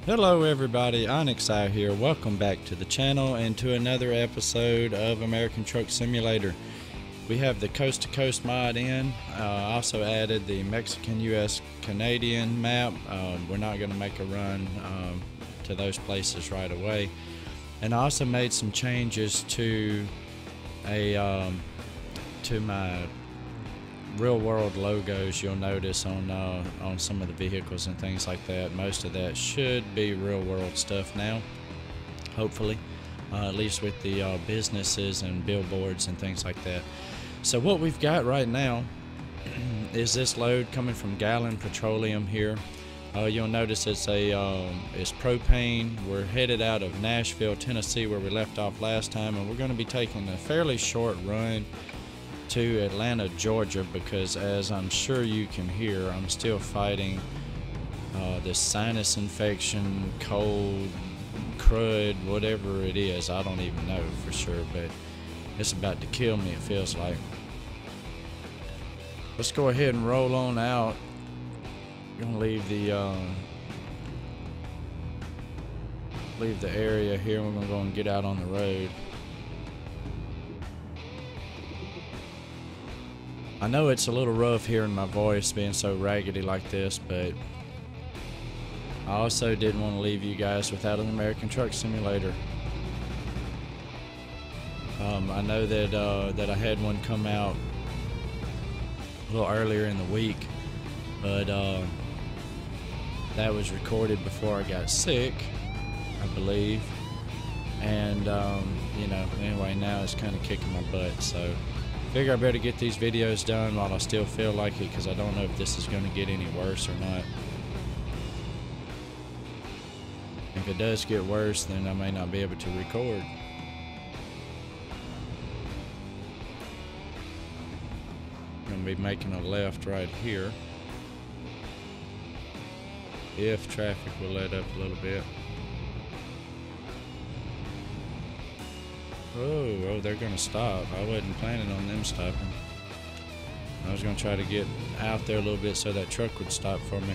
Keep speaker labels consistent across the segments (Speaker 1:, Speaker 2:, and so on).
Speaker 1: Hello everybody, Onyx Eye here. Welcome back to the channel and to another episode of American Truck Simulator. We have the coast to coast mod in. I also added the Mexican, US, Canadian map. We're not going to make a run to those places right away. And I also made some changes to my real world logos. You'll notice on some of the vehicles and things like that. Most of that should be real world stuff now, hopefully, at least with the businesses and billboards and things like that. So what we've got right now is this load coming from Gallon Petroleum here. You'll notice it's propane. We're headed out of Nashville, Tennessee, where we left off last time, and we're going to be taking a fairly short run to Atlanta, Georgia, because as I'm sure you can hear, I'm still fighting this sinus infection, cold, crud, whatever it is. I don't even know for sure, but it's about to kill me, it feels like. Let's go ahead and roll on out. I'm gonna leave the area here. We're gonna go and get out on the road. I know it's a little rough hearing my voice being so raggedy like this, but I also didn't want to leave you guys without an American Truck Simulator. I know that I had one come out a little earlier in the week, but that was recorded before I got sick, I believe. And you know, anyway, now it's kind of kicking my butt, so figure I better get these videos done while I still feel like it, because I don't know if this is going to get any worse or not. If it does get worse, then I may not be able to record. I'm going to be making a left right here, if traffic will let up a little bit. Oh, they're gonna stop. I wasn't planning on them stopping. I was gonna try to get out there a little bit so that truck would stop for me.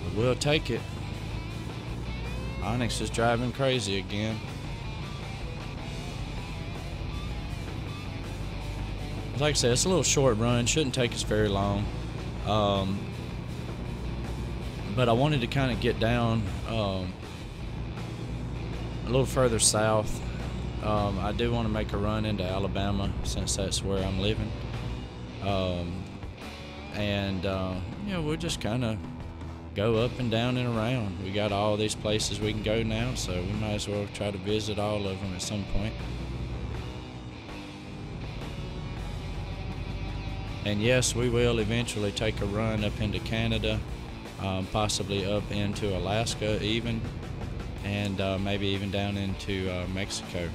Speaker 1: But we'll take it. Onyx is driving crazy again. Like I said, it's a little short run. Shouldn't take us very long. But I wanted to kind of get down a little further south. I do want to make a run into Alabama, since that's where I'm living. You know, we'll just kind of go up and down and around. We got all these places we can go now, so we might as well try to visit all of them at some point. And yes, we will eventually take a run up into Canada, possibly up into Alaska even, and maybe even down into Mexico.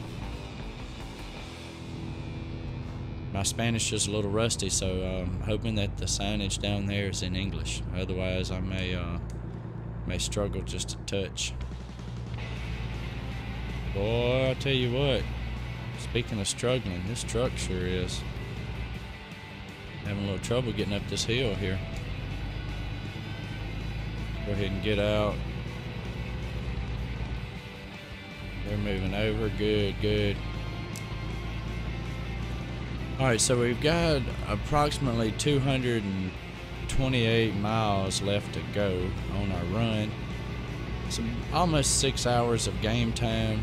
Speaker 1: My Spanish is a little rusty, so I'm hoping that the signage down there is in English. Otherwise, I may struggle just a touch. Boy, I tell you what, speaking of struggling, this truck sure is. Having a little trouble getting up this hill here. Go ahead and get out. They're moving over. Good, good. Alright, so we've got approximately 228 miles left to go on our run. So almost 6 hours of game time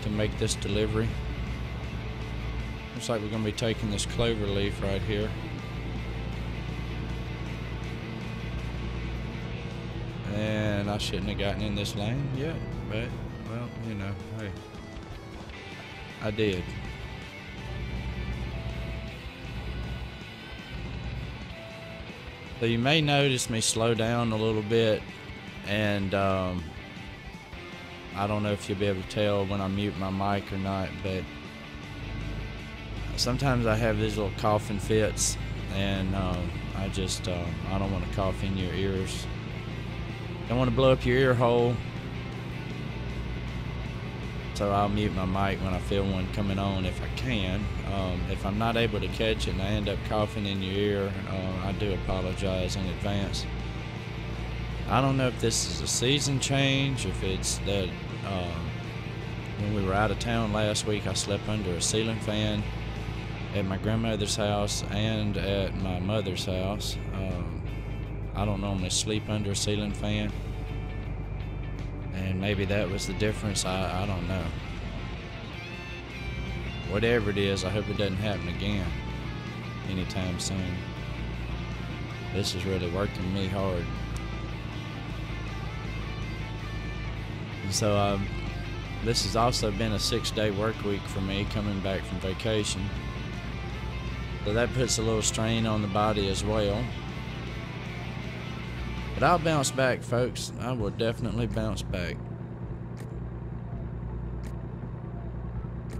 Speaker 1: to make this delivery. Looks like we're going to be taking this clover leaf right here. And I shouldn't have gotten in this lane yet, but, well, you know, hey, I did. So you may notice me slow down a little bit, and I don't know if you'll be able to tell when I mute my mic or not, but sometimes I have these little coughing fits, and I don't want to cough in your ears. Don't want to blow up your ear hole, so I'll mute my mic when I feel one coming on if I can. If I'm not able to catch it and I end up coughing in your ear, I do apologize in advance. I don't know if this is a season change, if it's that when we were out of town last week, I slept under a ceiling fan at my grandmother's house and at my mother's house. I don't normally sleep under a ceiling fan, and maybe that was the difference. I don't know. Whatever it is, I hope it doesn't happen again anytime soon. This is really working me hard. So this has also been a 6-day work week for me coming back from vacation. So that puts a little strain on the body as well. But I'll bounce back, folks. I will definitely bounce back.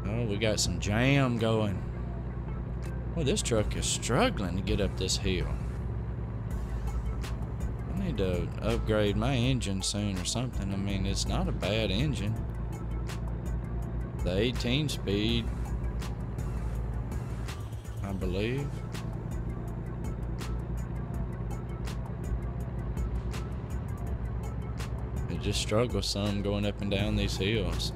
Speaker 1: Oh, we got some jam going. Well, this truck is struggling to get up this hill. I need to upgrade my engine soon or something. I mean, it's not a bad engine. The 18 speed, I believe. It just struggles some going up and down these hills.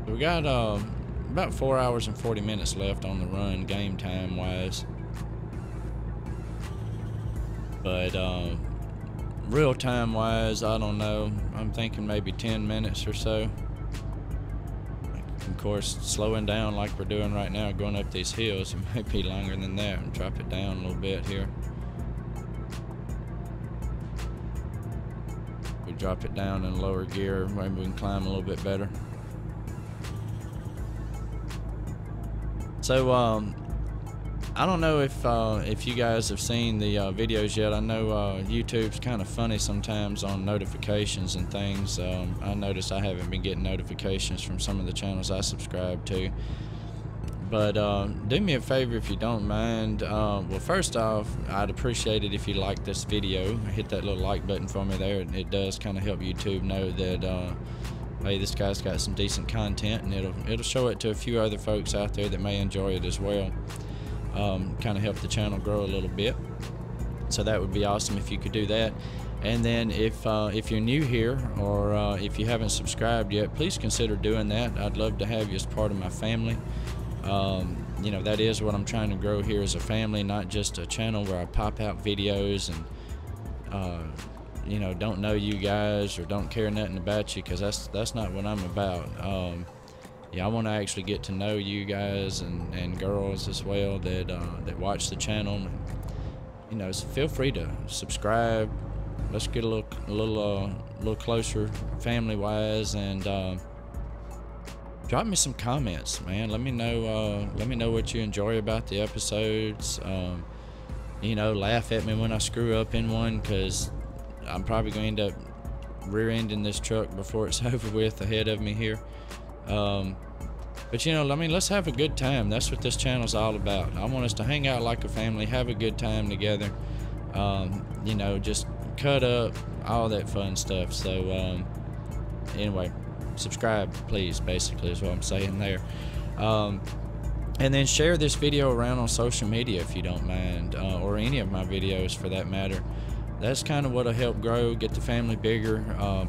Speaker 1: We got about 4 hours and 40 minutes left on the run, game time wise. But real time wise, I don't know. I'm thinking maybe 10 minutes or so. Of course, slowing down like we're doing right now, going up these hills, it might be longer than that. And drop it down a little bit here. We drop it down in lower gear, maybe we can climb a little bit better. So I don't know if you guys have seen the videos yet. I know YouTube's kind of funny sometimes on notifications and things. I noticed I haven't been getting notifications from some of the channels I subscribe to. But do me a favor if you don't mind. Well, first off, I'd appreciate it if you like this video. Hit that little like button for me there. It does kind of help YouTube know that hey, this guy's got some decent content, and it'll show it to a few other folks out there that may enjoy it as well. Kind of help the channel grow a little bit. So that would be awesome if you could do that. And then if you're new here, or if you haven't subscribed yet, please consider doing that. I'd love to have you as part of my family. You know, that is what I'm trying to grow here, as a family, not just a channel where I pop out videos and you know, don't know you guys or don't care nothing about you, because that's not what I'm about. Yeah, I want to actually get to know you guys and girls as well that watch the channel. And, you know, so feel free to subscribe. Let's get a little closer family wise, and drop me some comments, man. Let me know what you enjoy about the episodes. You know, laugh at me when I screw up in one, because I'm probably going to end up rear-ending this truck before it's over with ahead of me here. But you know, I mean, let's have a good time. That's what this channel's all about. I want us to hang out like a family, have a good time together. You know, just cut up, all that fun stuff. So anyway, subscribe please, basically is what I'm saying there. And then share this video around on social media if you don't mind, or any of my videos for that matter. That's kind of what'll help grow, get the family bigger.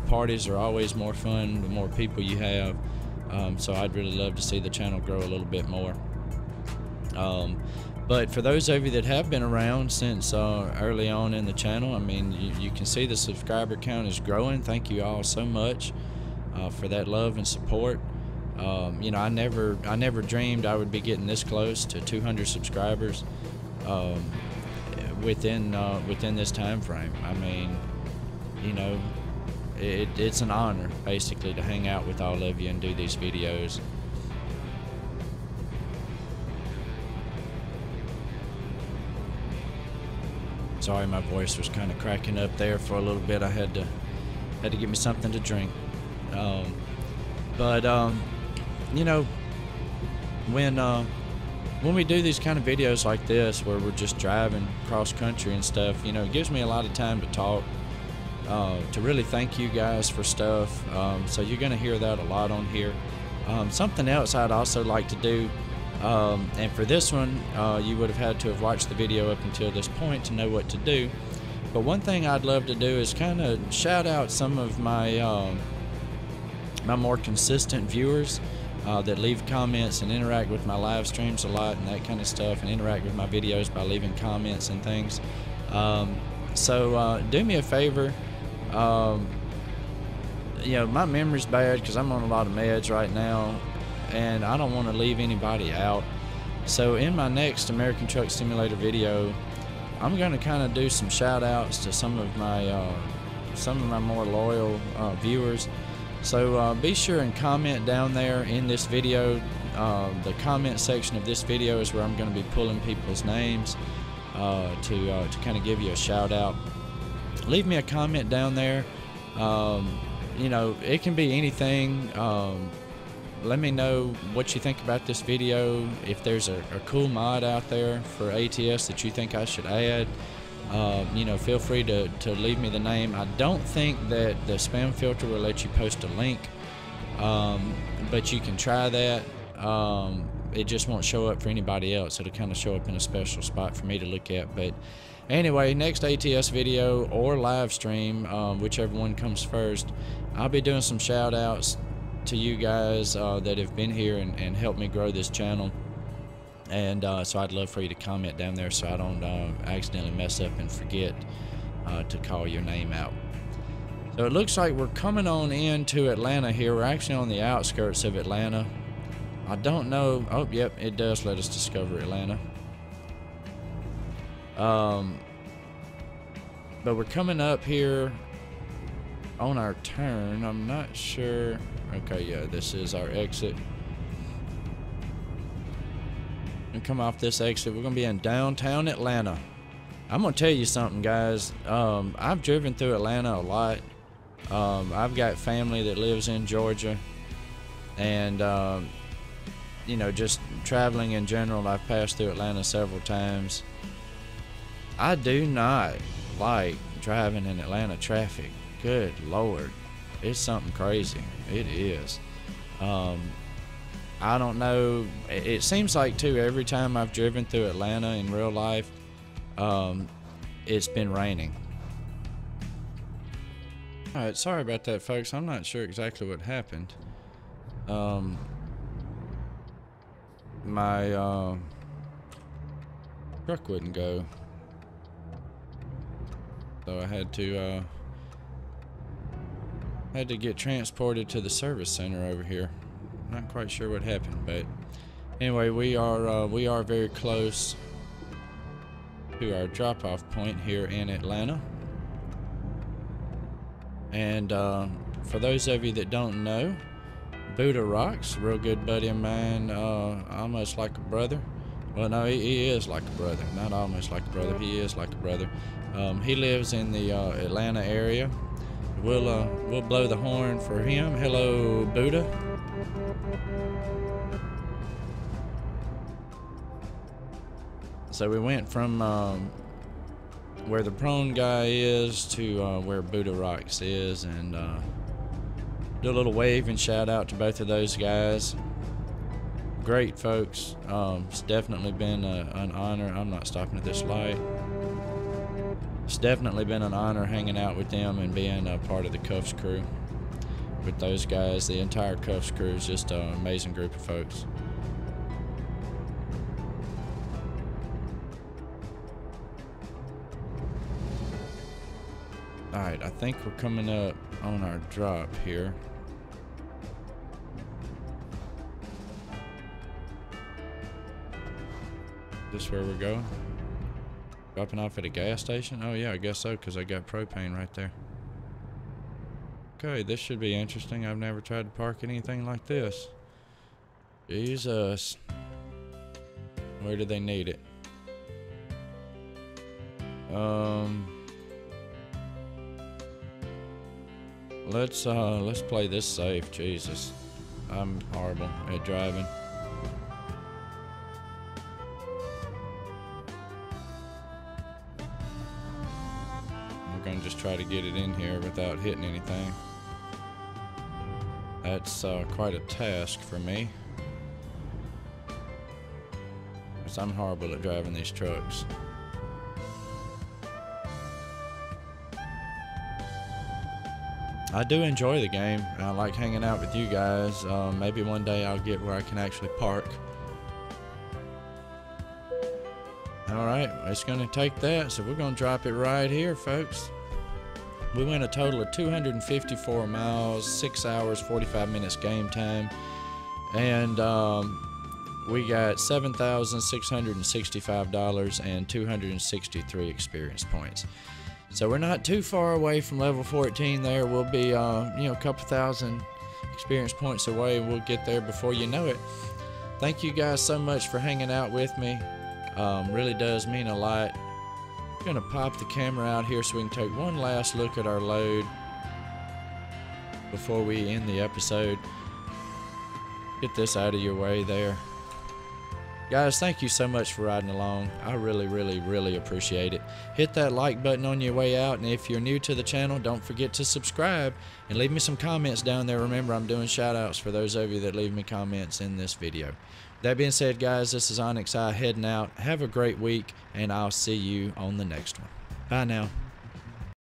Speaker 1: Parties are always more fun the more people you have. So I'd really love to see the channel grow a little bit more. But for those of you that have been around since early on in the channel, I mean, you can see the subscriber count is growing. Thank you all so much for that love and support. You know, I never dreamed I would be getting this close to 200 subscribers within this time frame. I mean, you know, it's an honor basically to hang out with all of you and do these videos. Sorry, my voice was kind of cracking up there for a little bit. I had to get me something to drink. You know, when we do these kind of videos like this, where we're just driving cross country and stuff, you know, it gives me a lot of time to talk, to really thank you guys for stuff. So you're going to hear that a lot on here. Something else I'd also like to do, And for this one, you would have had to have watched the video up until this point to know what to do. But one thing I'd love to do is kind of shout out some of my my more consistent viewers that leave comments and interact with my live streams a lot and that kind of stuff, and interact with my videos by leaving comments and things. So do me a favor. You know, my memory's bad because I'm on a lot of meds right now, and I don't want to leave anybody out. So in my next American Truck Simulator video, I'm going to kind of do some shout outs to some of my more loyal viewers. So be sure and comment down there in this video. The comment section of this video is where I'm going to be pulling people's names to kind of give you a shout out. Leave me a comment down there. You know, it can be anything. Let me know what you think about this video. If there's a cool mod out there for ATS that you think I should add, you know, feel free to leave me the name. I don't think that the spam filter will let you post a link, but you can try that. It just won't show up for anybody else. It'll kind of show up in a special spot for me to look at. But anyway, next ATS video or live stream, whichever one comes first, I'll be doing some shout outs to you guys that have been here and helped me grow this channel. And so I'd love for you to comment down there so I don't accidentally mess up and forget to call your name out. So it looks like we're coming on into Atlanta here. We're actually on the outskirts of Atlanta. I don't know. Oh, yep, it does let us discover Atlanta. But we're coming up here on our turn. I'm not sure. Okay, yeah, this is our exit. And come off this exit, we're gonna be in downtown Atlanta. I'm gonna tell you something, guys. I've driven through Atlanta a lot. I've got family that lives in Georgia, and you know, just traveling in general, I've passed through Atlanta several times. I do not like driving in Atlanta traffic. Good Lord, it's something crazy. It is. I don't know. It seems like too, every time I've driven through Atlanta in real life, it's been raining. All right, sorry about that, folks. I'm not sure exactly what happened. My truck wouldn't go, so I had to get transported to the service center over here. Not quite sure what happened, but anyway, we are very close to our drop-off point here in Atlanta. And for those of you that don't know, Buddha Rocks, a real good buddy of mine, almost like a brother. Well, no, he is like a brother. Not almost like a brother. He is like a brother. He lives in the Atlanta area. We'll blow the horn for him. Hello, Buddha. So we went from where the prone guy is to where Buddha Rocks is, and do a little wave and shout out to both of those guys. Great folks. It's definitely been an honor. I'm not stopping at this light. It's definitely been an honor hanging out with them and being a part of the Cuffs crew with those guys. The entire Cuffs crew is just an amazing group of folks. Alright, I think we're coming up on our drop here. Is this where we're going? Dropping off at a gas station? Oh yeah, I guess so, because I got propane right there. Okay, this should be interesting. I've never tried to park anything like this. Jesus. Where do they need it? Let's play this safe. Jesus. I'm horrible at driving. We're gonna just try to get it in here without hitting anything. That's quite a task for me. because I'm horrible at driving these trucks. I do enjoy the game. I like hanging out with you guys. Maybe one day I'll get where I can actually park. Alright, it's going to take that, so we're going to drop it right here, folks. We went a total of 254 miles, 6 hours, 45 minutes game time, and we got $7,665 and 263 experience points. So we're not too far away from level 14 there. We'll be, a couple thousand experience points away. We'll get there before you know it. Thank you guys so much for hanging out with me. Really does mean a lot. I'm gonna pop the camera out here so we can take one last look at our load before we end the episode. Get this out of your way there. Guys, thank you so much for riding along. I really, really, really appreciate it. Hit that like button on your way out, and if you're new to the channel, don't forget to subscribe and leave me some comments down there. Remember, I'm doing shout outs for those of you that leave me comments in this video. That being said, guys, this is Onyx Eye heading out. Have a great week, and I'll see you on the next one. Bye now.